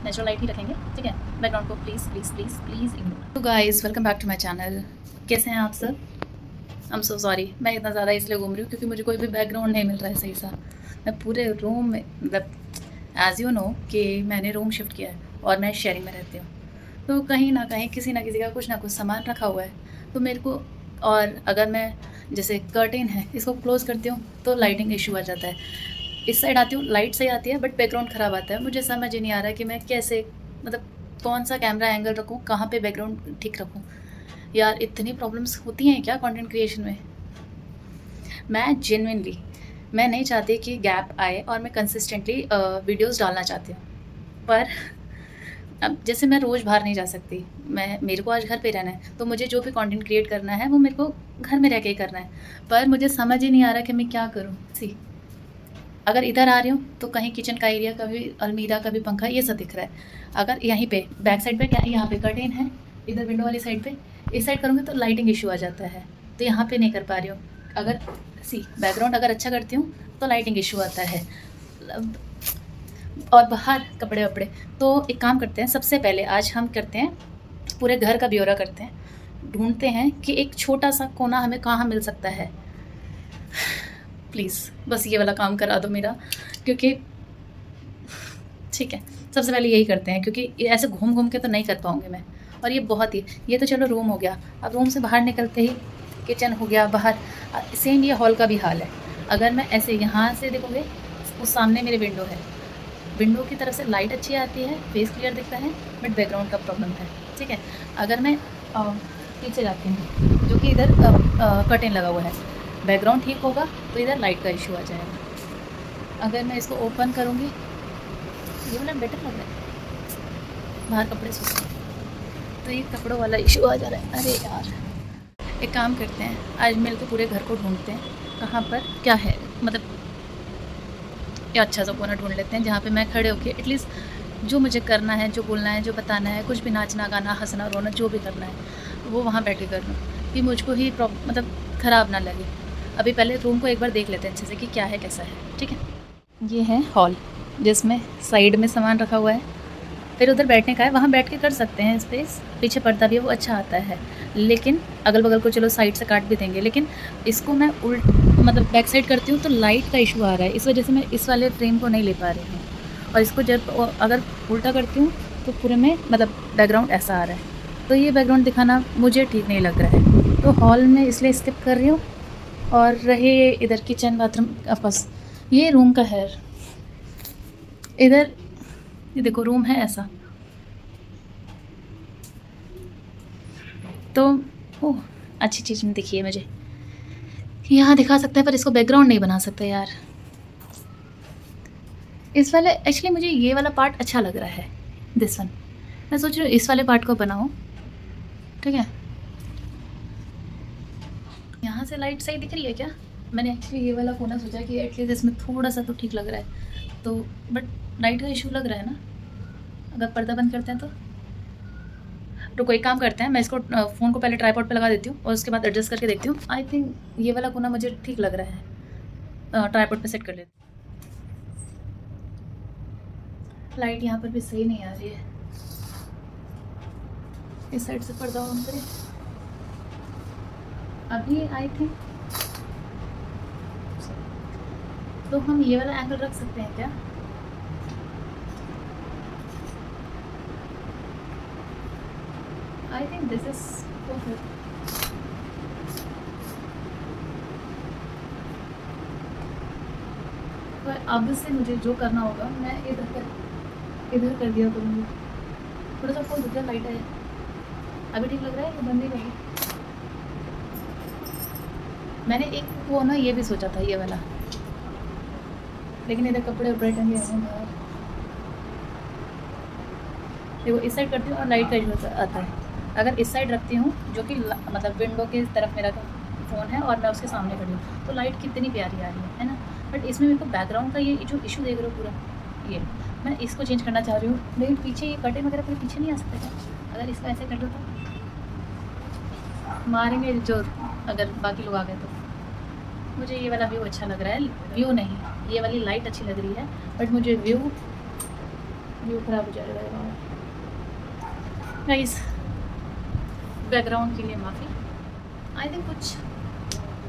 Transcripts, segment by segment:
Natural light ही रखेंगे, ठीक है। बैकग्राउंड को please please please please ignore. तो guys welcome back to my channel. कैसे हैं आप सब? आई एम सो सॉरी, मैं इतना ज़्यादा इसलिए घूम रही हूँ क्योंकि मुझे कोई भी बैकग्राउंड नहीं मिल रहा है सही सा। मैं पूरे रूम में मतलब एज़ यू नो कि मैंने रूम शिफ्ट किया है और मैं शेयरिंग में रहती हूँ, तो कहीं ना कहीं किसी ना किसी का कुछ ना कुछ सामान रखा हुआ है। तो मेरे को, और अगर मैं जैसे कर्टेन है इसको क्लोज़ करती हूँ तो लाइटिंग इशू आ जाता है। इस साइड आती हूँ लाइट सही आती है बट बैकग्राउंड ख़राब आता है। मुझे समझ ही नहीं आ रहा है कि मैं कैसे, मतलब कौन सा कैमरा एंगल रखूँ, कहाँ पे बैकग्राउंड ठीक रखूँ। यार इतनी प्रॉब्लम्स होती हैं क्या कंटेंट क्रिएशन में? मैं जेन्युइनली मैं नहीं चाहती कि गैप आए और मैं कंसिस्टेंटली वीडियोस डालना चाहती हूँ। पर अब जैसे मैं रोज़ बाहर नहीं जा सकती, मेरे को आज घर पे रहना है, तो मुझे जो भी कंटेंट क्रिएट करना है वो मेरे को घर में रह के ही करना है। पर मुझे समझ ही नहीं आ रहा कि मैं क्या करूँ। सी, अगर इधर आ रही हूँ तो कहीं किचन का एरिया, कभी अलमीरा, कभी पंखा, ये सब दिख रहा है। अगर यहीं पे बैक साइड पे क्या, यहाँ पे कर्टेन है, इधर विंडो वाली साइड पे, इस साइड करूँगी तो लाइटिंग इशू आ जाता है, तो यहाँ पे नहीं कर पा रही हूँ। अगर सी बैकग्राउंड अगर अच्छा करती हूँ तो लाइटिंग इशू आता है। अब और बाहर कपड़े वपड़े, तो एक काम करते हैं, सबसे पहले आज हम करते हैं पूरे घर का ब्यौरा करते हैं, ढूंढते हैं कि एक छोटा सा कोना हमें कहाँ मिल सकता है। प्लीज़ बस ये वाला काम करा दो मेरा, क्योंकि ठीक है, सबसे पहले यही करते हैं क्योंकि ऐसे घूम घूम के तो नहीं कर पाऊँगी मैं। और ये बहुत ही, ये तो चलो रूम हो गया, अब रूम से बाहर निकलते ही किचन हो गया बाहर। सेम ये हॉल का भी हाल है। अगर मैं ऐसे यहाँ से देखोगे, उस सामने मेरे विंडो है, विंडो की तरफ से लाइट अच्छी आती है, फेस क्लियर दिखता है, बट बैकग्राउंड का प्रॉब्लम है, ठीक है। अगर मैं पीछे जाती हूँ जो कि इधर कर्टेन लगा हुआ है, बैकग्राउंड ठीक होगा तो इधर लाइट का इशू आ जाएगा। अगर मैं इसको ओपन करूँगी, ये वाला बेटर लग रहा है, बाहर कपड़े सूख रहे हैं, तो ये कपड़ों वाला इशू आ जा रहा है। अरे यार, एक काम करते हैं, आज मिल के पूरे घर को ढूंढते हैं कहाँ पर क्या है, मतलब या अच्छा सा कोना ढूंढ लेते हैं जहाँ पे मैं खड़े होके एटलीस्ट जो मुझे करना है, जो बोलना है, जो बताना है, कुछ भी नाचना गाना हंसना रोना जो भी करना है वो वहाँ बैठ के कर लूँ, कि मुझको ही मतलब ख़राब ना लगे। अभी पहले रूम को एक बार देख लेते हैं अच्छे से कि क्या है कैसा है, ठीक है। ये है हॉल जिसमें साइड में सामान रखा हुआ है, फिर उधर बैठने का है, वहाँ बैठ के कर सकते हैं स्पेस, पीछे पर्दा भी है वो अच्छा आता है, लेकिन अगल बगल को चलो साइड से काट भी देंगे, लेकिन इसको मैं मतलब बैक साइड करती हूँ तो लाइट का इशू आ रहा है, इस वजह से मैं इस वाले फ्रेम को नहीं ले पा रही हूँ। और इसको जब अगर उल्टा करती हूँ तो पूरे में मतलब बैकग्राउंड ऐसा आ रहा है, तो ये बैकग्राउंड दिखाना मुझे ठीक नहीं लग रहा है, तो हॉल में इसलिए स्किप कर रही हूँ। और रहे इधर किचन बाथरूम, बस ये रूम का है। इधर ये देखो रूम है ऐसा, तो ओह अच्छी चीज़ में दिखी है मुझे, यहाँ दिखा सकते हैं पर इसको बैकग्राउंड नहीं बना सकते यार। इस वाले एक्चुअली मुझे ये वाला पार्ट अच्छा लग रहा है, दिस वन। मैं सोच रही हूँ इस वाले पार्ट को बनाऊँ, ठीक है। यहाँ से लाइट सही दिख रही है क्या? मैंने एक्चुअली ये वाला कोना सोचा कि एटलीस्ट इसमें थोड़ा सा तो ठीक लग रहा है, तो बट लाइट का इशू लग रहा है ना, अगर पर्दा बंद करते हैं तो। रुको एक काम करते हैं, मैं इसको फ़ोन को पहले ट्राइपॉड पे लगा देती हूँ और उसके बाद एडजस्ट करके देखती हूँ। आई थिंक ये वाला कोना मुझे ठीक लग रहा है, ट्राइपॉड पे सेट कर लेती हूँ। लाइट यहाँ पर भी सही नहीं आ रही है, इस साइड से पर्दा ऑन करें अभी। आई थिंक तो हम ये वाला एंगल रख सकते हैं क्या? I think this is perfect. पर अब से मुझे जो करना होगा मैं इधर कर दिया करूँगी। थोड़ा सा फोन दूसरा लाइट है, अभी ठीक लग रहा है या बंद नहीं लगी? मैंने एक वो ना ये भी सोचा था ये वाला, लेकिन इधर कपड़े उपड़े टंगे हैं बाहर। देखो इस साइड करती हूँ और लाइट का इशू आता है। अगर इस साइड रखती हूँ जो कि मतलब विंडो की तरफ मेरा फ़ोन है और मैं उसके सामने खड़ी हूँ, तो लाइट कितनी प्यारी आ रही है ना। बट इसमें मेरे को बैकग्राउंड का ये जो इशू देख रहे हो पूरा, ये मैं इसको चेंज करना चाह रही हूँ, लेकिन पीछे ये कर्टेन वगैरह पूरे पीछे नहीं आ सकते क्या? अगर इसको ऐसे कर दो तो मारेंगे जो, अगर बाकी लोग आ गए तो। मुझे ये वाला व्यू अच्छा लग रहा है, व्यू नहीं, ये वाली लाइट अच्छी लग रही है, बट मुझे व्यू व्यू ख़राब हो जाएगा। गाइस बैकग्राउंड के लिए माफ़ी। आई थिंक कुछ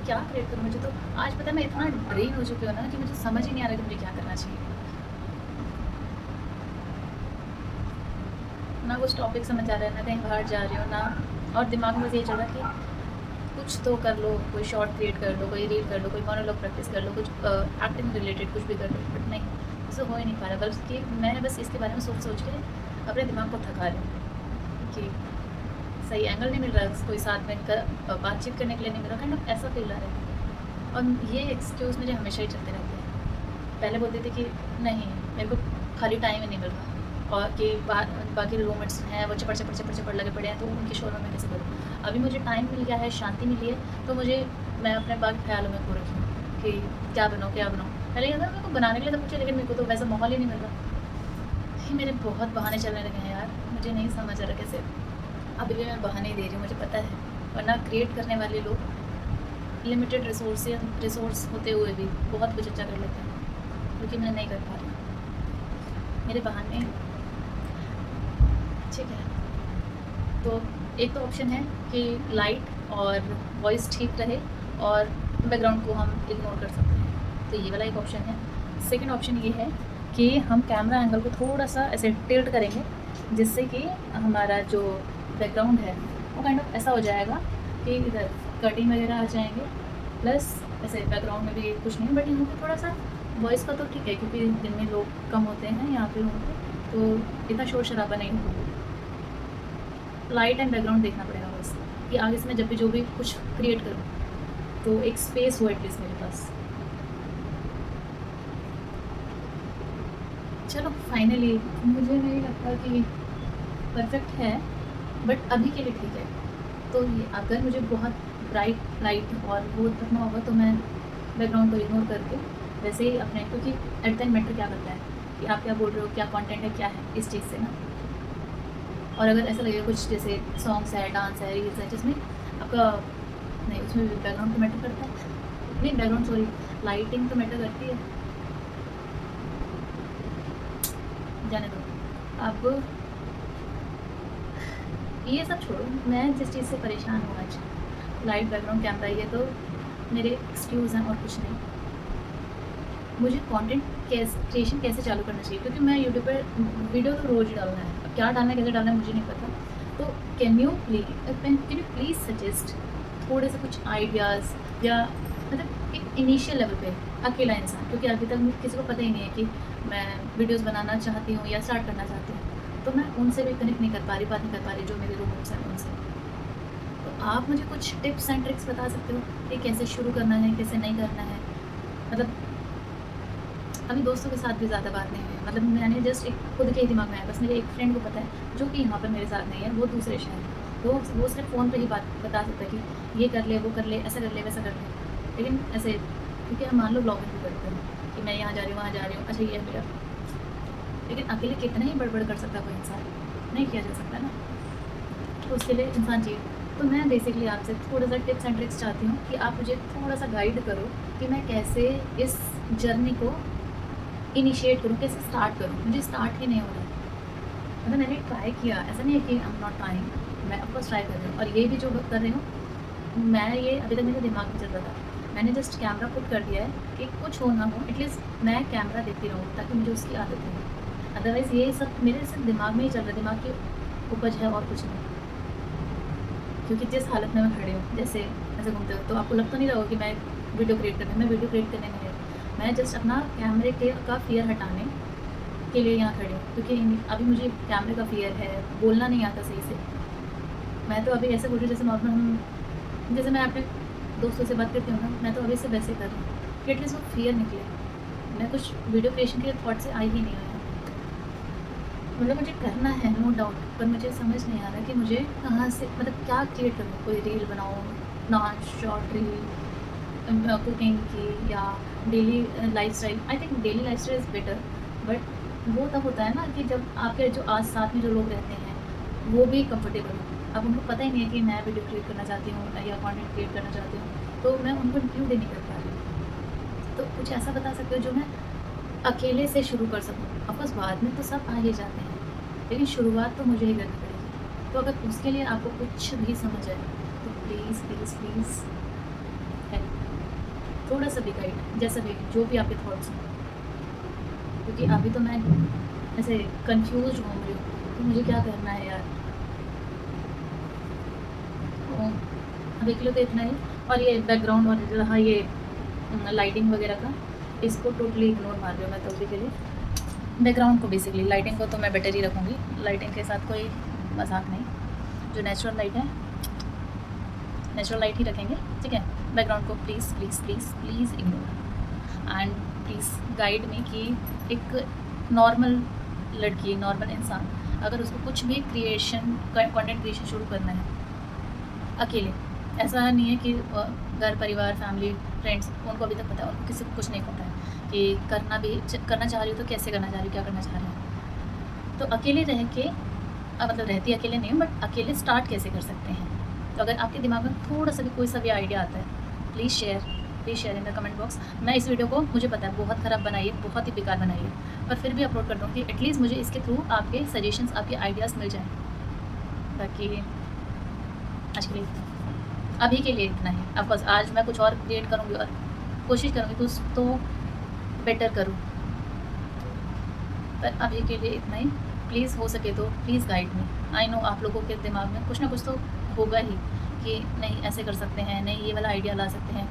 क्या क्रिएट करूँ, मुझे तो आज पता है मैं इतना ड्रेन हो चुकी हूँ ना कि मुझे समझ ही नहीं आ रहा कि मुझे क्या करना चाहिए। ना कुछ टॉपिक समझ आ रहा है, ना कहीं बाहर जा रही हूँ ना, और दिमाग में बस ये चल रहा है कि कुछ तो कर लो, कोई शॉर्ट क्रिएट कर लो, कोई रील कर लो, कोई मोनोलॉग प्रैक्टिस कर लो, कुछ एक्टिंग रिलेटेड कुछ भी कर लो, बट नहीं, इससे हो ही नहीं पा रहा। बल्कि मैं बस इसके बारे में सोच सोच के अपने दिमाग को थका रही हूँ कि सही एंगल नहीं मिल रहा, कोई साथ में बातचीत करने के लिए नहीं मिल रहा, काइंड ऑफ ऐसा फील आ रहा है। और ये एक्सक्यूज़ मुझे हमेशा ही चलते रहते हैं। पहले बोलती थी कि नहीं मेरे को खाली टाइम ही नहीं मिल रहा, और कि बाकी रूममेट्स हैं वो चपड़ चपड़ चपड़ चपड़ लगे पड़े हैं, तो उनके शोर में मैं कैसे करूँ। अभी मुझे टाइम मिल गया है, शांति मिली है, तो मुझे मैं अपने बाकी ख्यालों में खो रखी हूँ कि क्या बनाऊँ क्या बनाऊँ। पहले ये था मेरे को बनाने के लिए सब कुछ है, लेकिन मेरे को तो वैसा माहौल ही नहीं मिल रहा। मेरे बहुत बहाने चलने लगे हैं यार, मुझे नहीं समझ आ रहा कैसे। अभी भी मैं बहाने ही दे रही हूँ, मुझे पता है, वरना क्रिएट करने वाले लोग लिमिटेड रिसोर्स होते हुए भी बहुत कुछ अच्छा कर लेते हैं, क्योंकि मैं नहीं कर पा रही। मेरे बहाने ठीक है। तो एक तो ऑप्शन है कि लाइट और वॉइस ठीक रहे और बैकग्राउंड को हम इग्नोर कर सकते हैं, तो ये वाला एक ऑप्शन है। सेकंड ऑप्शन ये है कि हम कैमरा एंगल को थोड़ा सा ऐसे टिल्ट करेंगे, जिससे कि हमारा जो बैकग्राउंड है वो काइंड ऑफ ऐसा हो जाएगा कि इधर कटिंग वगैरह आ जाएंगे, प्लस ऐसे बैकग्राउंड में भी कुछ नहीं, बट यहाँ पे थोड़ा सा वॉइस का तो ठीक है, क्योंकि दिन में लोग कम होते हैं यहाँ पे रूम पे, तो इतना शोर शराबा नहीं होगा। लाइट एंड बैकग्राउंड देखना पड़ेगा बस, कि आगे से मैं जब भी जो भी कुछ क्रिएट करूँ तो एक स्पेस हो एटलीस्ट मेरे पास। चलो फाइनली मुझे नहीं लगता कि परफेक्ट है, बट अभी के लिए ठीक है। तो ये अगर मुझे बहुत ब्राइट लाइट और वो रखना होगा तो मैं बैकग्राउंड को इग्नोर करके वैसे ही अपने, क्योंकि एट द एंड मैटर क्या करता है कि आप क्या बोल रहे हो, क्या कंटेंट है, क्या है, इस चीज़ से ना। और अगर ऐसा लगेगा कुछ जैसे सॉन्ग्स है, डांस है, रील्स है, जिसमें आपका नहीं, उसमें बैकग्राउंड तो मैटर करता है, नहीं बैकग्राउंड सॉरी लाइटिंग तो मैटर करती है, जाने दो। अब ये सब छोड़ो, मैं जिस चीज़ से परेशान हूँ आज, लाइट बैकग्राउंड कैमरा, ये तो मेरे एक्सक्यूज़ हैं और कुछ नहीं। मुझे कंटेंट क्रिएशन कैसे चालू करना चाहिए, क्योंकि मैं यूट्यूब पर वीडियो तो रोज़ डालना है, अब क्या डालना है कैसे डालना है मुझे नहीं पता। तो कैन यू प्लीज़ सजेस्ट थोड़े से कुछ आइडियाज़, या मतलब एक इनिशियल लेवल पे अकेला इंसान, क्योंकि अभी तक किसी को पता ही नहीं है कि मैं वीडियोस बनाना चाहती हूँ या स्टार्ट करना चाहती हूँ, तो मैं उनसे भी कनेक्ट नहीं कर पा रही, बात नहीं कर पा रही, जो मेरे रूममेट्स हैं उनसे। तो आप मुझे कुछ टिप्स एंड ट्रिक्स बता सकते हो कि कैसे शुरू करना है, कैसे नहीं करना है। मतलब अभी दोस्तों के साथ भी ज़्यादा बात नहीं हुई, मतलब मैंने जस्ट एक खुद के ही दिमाग में आया, बस मेरे एक फ्रेंड को पता है जो कि यहाँ पर मेरे साथ नहीं है, वो दूसरे शहर है, तो वो सिर्फ फ़ोन पे ही बात बता सकता है कि ये कर ले, वो कर ले, ऐसा कर ले, वैसा कर ले। लेकिन ऐसे, क्योंकि हम मान लो ब्लॉगिंग भी करते हैं कि मैं यहाँ जा रही हूँ, वहाँ जा रही हूँ, अच्छा ये मेरा, लेकिन अकेले कितना ही बड़बड़ कर सकता कोई इंसान, नहीं किया जा सकता ना, तो उसके लिए इंसान चाहिए। तो मैं बेसिकली आपसे थोड़ा सा टिप्स एंड ट्रिक्स चाहती हूँ कि आप मुझे थोड़ा सा गाइड करो कि मैं कैसे इस जर्नी को इनिशिएट करूँ, कैसे स्टार्ट करूँ, मुझे स्टार्ट ही नहीं हो रहा है। मतलब मैंने ट्राई किया, ऐसा नहीं है कि आई एम नॉट ट्राइंग, मैं ऑफकोर्स ट्राई कर रही हूँ, और ये भी जो कर रही हूँ मैं, ये अभी तक मेरे दिमाग में चल रहा था, मैंने जस्ट कैमरा पुट कर दिया है कि कुछ हो ना हो एटलीस्ट मैं कैमरा देखती रहूँ, ताकि मुझे उसकी आदत हो। अदरवाइज़ ये सब मेरे सिर्फ दिमाग में ही चल रहा है, दिमाग की उपज है और कुछ नहीं। क्योंकि जिस हालत में मैं खड़ी हूँ, जैसे ऐसे घूमते हो, तो आपको लग तो नहीं रहा होगा कि मैं वीडियो क्रिएट करने, मैं वीडियो क्रिएट करने नहीं है, मैं जस्ट अपना कैमरे के का फियर हटाने के लिए यहाँ खड़ी हूँ, क्योंकि अभी मुझे कैमरे का फियर है, बोलना नहीं आता सही से। मैं तो अभी ऐसे बोल रही हूँ जैसे नॉर्मल हम, जैसे मैं अपने दोस्तों से बात करती हूँ ना, मैं तो अभी से वैसे कर रही हूँ कि एटलीस्ट वो फियर निकले। मैं कुछ वीडियो क्रिएशन के थॉट से आई ही नहीं हुई, मतलब मुझे करना है नो डाउट, पर मुझे समझ नहीं आ रहा कि मुझे कहाँ से, मतलब क्या क्रिएट करूँ, कोई रील बनाऊँ, डांस शॉर्ट रील, कुकिंग की, या daily lifestyle. I think daily lifestyle is better, but वो तब होता है ना कि जब आपके जो आस साथ में जो लोग रहते हैं वो भी कंफर्टेबल हो। अब उनको पता ही नहीं है कि मैं वीडियो क्रिएट करना चाहती हूँ या कंटेंट क्रिएट करना चाहती हूँ, तो मैं उनको इंक्लूड ही नहीं कर पा रही हूँ। तो कुछ ऐसा बता सकते हो जो मैं अकेले से शुरू कर सकूँ। ऑफ़कोर्स बाद में तो सब आ ही जाते हैं, लेकिन शुरुआत तो मुझे ही करनी पड़ेगी। तो अगर उसके लिए आपको कुछ भी समझ आए, तो प्लीज़, प्लीज़, प्लीज़ हेल्प, थोड़ा-सा भी गाइड, जैसा भी, जो भी आपके थॉट्स हों। क्योंकि अभी तो मैं ऐसे कन्फ्यूज़्ड घूम रही हूँ कि मुझे क्या करना है यार। तो अभी के लिए तो इतना ही। और ये बैकग्राउंड और रहा ये लाइटिंग वगैरह का, इसको टोटली इग्नोर मार रही हूँ मैं तो अभी के लिए। बैकग्राउंड को बेसिकली, लाइटिंग को तो मैं बेटर ही रखूँगी, लाइटिंग के साथ कोई मजाक नहीं। जो नेचुरल लाइट है, नेचुरल लाइट ही रखेंगे, ठीक है। बैकग्राउंड को please please please please ignore. And please guide me कि एक नॉर्मल लड़की, नॉर्मल इंसान, अगर उसको कुछ भी क्रिएशन, कंटेंट क्रिएशन शुरू करना है अकेले, ऐसा नहीं है कि घर परिवार फैमिली फ्रेंड्स उनको अभी तक पता है, उनको किसी को कुछ नहीं पता है कि करना चाह रही हो तो कैसे करना चाह रही हो, क्या करना चाह रही हो। तो अकेले रह के मतलब रहती अकेले नहीं हूँ, बट अकेले स्टार्ट कैसे कर सकते हैं। तो अगर आपके दिमाग में थोड़ा सा भी कोई सा भी आइडिया आता है, please share in the comment box. मैं इस वीडियो को, मुझे पता है बहुत ख़राब बनाई है, बहुत ही बेकार बनाई है, पर फिर भी अपलोड कर दूँगी। एटलीस्ट मुझे इसके थ्रू आपके सजेशंस, आपके आइडियाज़ मिल जाएँ। बाकी आज के लिए अभी के लिए इतना ही। ऑफकोर्स आज मैं कुछ और क्रिएट करूँगी और कोशिश करूँगी कुछ तो बेटर करूँ, पर अभी के लिए इतना ही। प्लीज़ हो सके तो please guide me. I know आप लोगों के दिमाग में कुछ ना कुछ तो होगा ही कि नहीं ऐसे कर सकते हैं, नहीं ये वाला आइडिया ला सकते हैं,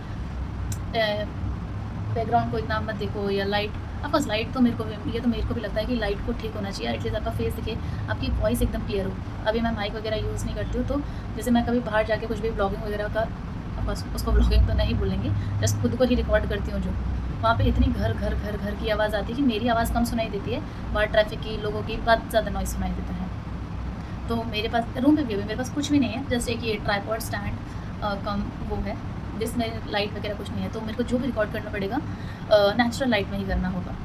बैकग्राउंड को इतना मत देखो, या लाइट। ऑफकोर्स लाइट तो मेरे को भी लगता है कि लाइट को ठीक होना चाहिए, एटलीस्ट आपका फेस दिखे, आपकी वॉइस एकदम क्लियर हो। अभी मैं माइक वगैरह यूज़ नहीं करती हूँ, तो जैसे मैं कभी बाहर जाके कुछ भी ब्लॉगिंग वगैरह का, ऑफकोर्स उसको ब्लॉगिंग तो नहीं बोलेंगे, जस्ट खुद को ही रिकॉर्ड करती हूँ, जो वहाँ पे इतनी घर घर घर घर की आवाज़ आती है कि मेरी आवाज़ कम सुनाई देती है, बाहर ट्रैफिक की, लोगों की बहुत ज़्यादा नॉइज़ सुनाई देता है। तो मेरे पास रूम पे भी अभी मेरे पास कुछ भी नहीं है, जस्ट एक ये ट्राइपॉड स्टैंड कम वो है, जिसमें लाइट वगैरह कुछ नहीं है। तो मेरे को जो भी रिकॉर्ड करना पड़ेगा नेचुरल लाइट में ही करना होगा,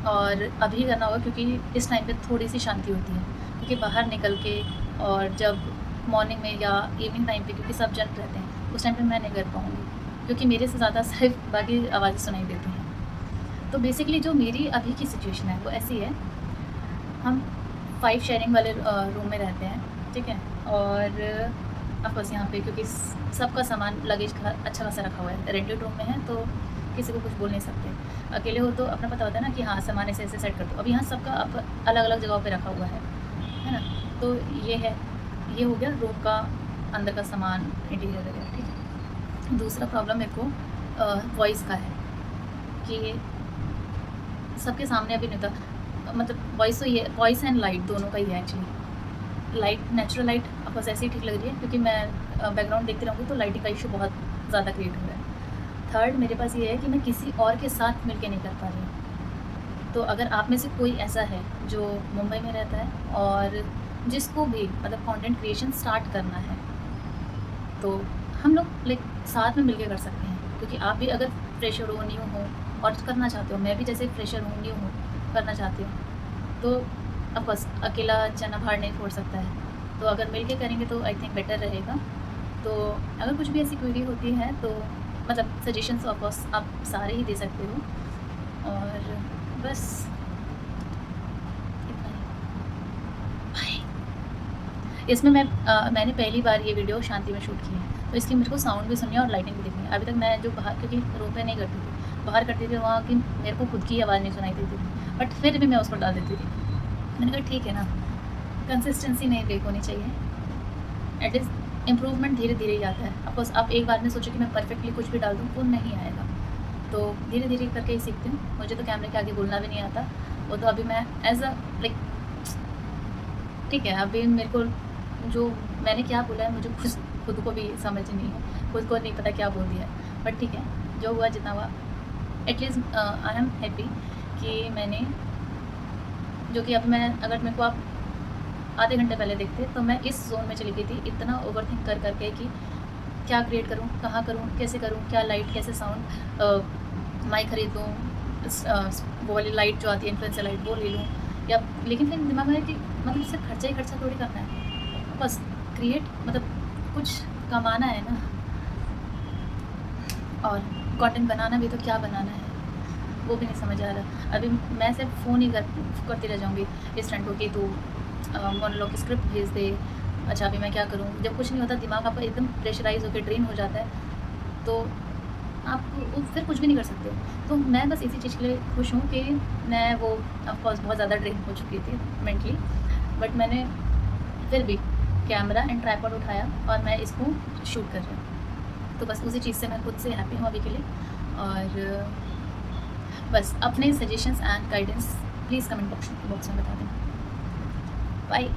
और अभी करना होगा, क्योंकि इस टाइम पे थोड़ी सी शांति होती है। क्योंकि बाहर निकल के और जब मॉर्निंग में या इवनिंग टाइम पे, क्योंकि सब जन रहते हैं, उस टाइम पे मैं नहीं कर पाऊँगी, क्योंकि मेरे से ज़्यादा सिर्फ बाकी आवाज़ें सुनाई देती हैं। तो बेसिकली जो मेरी अभी की सिचुएशन है वो ऐसी है, हम 5 शेयरिंग वाले रूम में रहते हैं, ठीक है। और ऑफकोर्स यहाँ पे क्योंकि सबका सामान लगेज अच्छा खासा रखा हुआ है, रेंटेड रूम में है, तो किसी को कुछ बोल नहीं सकते। अकेले हो तो अपना पता होता है ना कि हाँ सामान ऐसे ऐसे सेट कर दो। अब यहाँ सबका अलग अलग जगहों पे रखा हुआ है ना। तो ये है, ये हो गया रूम का अंदर का सामान, इंटीरियर वगैरह, ठीक है। दूसरा प्रॉब्लम मेरे को वॉइस का है कि सबके सामने अभी नहीं था, मतलब वॉइस तो ये वॉइस एंड लाइट दोनों का ही है एक्चुअली। लाइट, नेचुरल लाइट आपको ऐसे ही ठीक लग रही है, क्योंकि मैं बैकग्राउंड देखती रहूँगी तो लाइटिंग का इशू बहुत ज़्यादा क्रिएट हो रहा है। थर्ड मेरे पास ये है कि मैं किसी और के साथ मिलके नहीं कर पा रही हूँ। तो अगर आप में से कोई ऐसा है जो मुंबई में रहता है और जिसको भी मतलब कंटेंट क्रिएशन स्टार्ट करना है, तो हम लोग लाइक साथ में मिलके कर सकते हैं। क्योंकि आप भी अगर फ्रेशर हो, न्यू हो और करना चाहते हो, मैं भी जैसे फ्रेशर हूँ, न्यू हूँ, करना चाहती हूँ, तो अब बस अकेला चना भाड़ नहीं फोड़ सकता है। तो अगर मिलके करेंगे तो आई थिंक बेटर रहेगा। तो अगर कुछ भी ऐसी क्वेरी होती है तो मतलब सजेशंस ऑफकोर्स आप सारे ही दे सकते हो। और बस इतना ही। बाय। इसमें मैंने पहली बार ये वीडियो शांति में शूट की है, तो इसकी मुझे को साउंड भी सुननी है और लाइटिंग भी देखनी है। अभी तक मैं जो बाहर, क्योंकि रूम पे नहीं करती थी, बाहर करती थी, वहाँ की मेरे को खुद की आवाज़ नहीं सुनाई देती थी, बट फिर भी मैं उसको डाल देती थी। मैंने कहा ठीक है ना, कंसिस्टेंसी नहीं ब्रेक होनी चाहिए। एटलीस्ट इम्प्रूवमेंट धीरे धीरे ही आता है। ऑफकोर्स आप एक बार में सोचो कि मैं परफेक्टली कुछ भी डाल दूँ, वो नहीं आएगा। तो धीरे धीरे करके ही सीखती हूँ। मुझे तो कैमरे के आगे बोलना भी नहीं आता, वो तो अभी मैं एज अ लाइक, ठीक है, अभी मेरे को जो मैंने क्या बोला है मुझे खुद को भी समझ नहीं है, खुद को नहीं पता क्या बोल दिया है, बट ठीक है, जो हुआ जितना हुआ। एटलीस्ट आई एम हैप्पी कि मैंने, जो कि अभी मैं, अगर मेरे को आप आधे घंटे पहले देखते तो मैं इस जोन में चली गई थी, इतना ओवरथिंक कर करके कि क्या क्रिएट करूँ, कहाँ करूँ, कैसे करूँ, क्या लाइट, कैसे साउंड, माइक खरीद लूँ, वो वाली लाइट जो आती है इन्फ्लुएंसर लाइट, वो ले लूँ, या लेकिन फिर दिमाग में है कि मतलब सिर्फ खर्चा ही खर्चा थोड़ी करना है, बस क्रिएट मतलब कुछ कमाना है ना, और कंटेंट बनाना भी, तो क्या बनाना है, वो भी नहीं समझ आ रहा। अभी मैं सिर्फ फ़ोन ही करती रह जाऊँगी इस फ्रेंड को कि तू मोनोलॉग की स्क्रिप्ट भेज दे। अच्छा अभी मैं क्या करूँ? जब कुछ नहीं होता दिमाग आपका एकदम प्रेशराइज़ होके ड्रेन हो जाता है, तो आप वो फिर कुछ भी नहीं कर सकते। तो मैं बस इसी चीज़ के लिए खुश हूँ कि मैं वो ऑफ़ कोर्स बहुत ज़्यादा ड्रेन हो चुकी थी मेंटली, बट मैंने फिर भी कैमरा एंड ट्राइपॉड उठाया और मैं इसको शूट कर रही हूँ। तो बस उसी चीज़ से मैं खुद से हैप्पी हूँ अभी के लिए। और बस अपने suggestions and guidance please comment box में बता दें। बाय।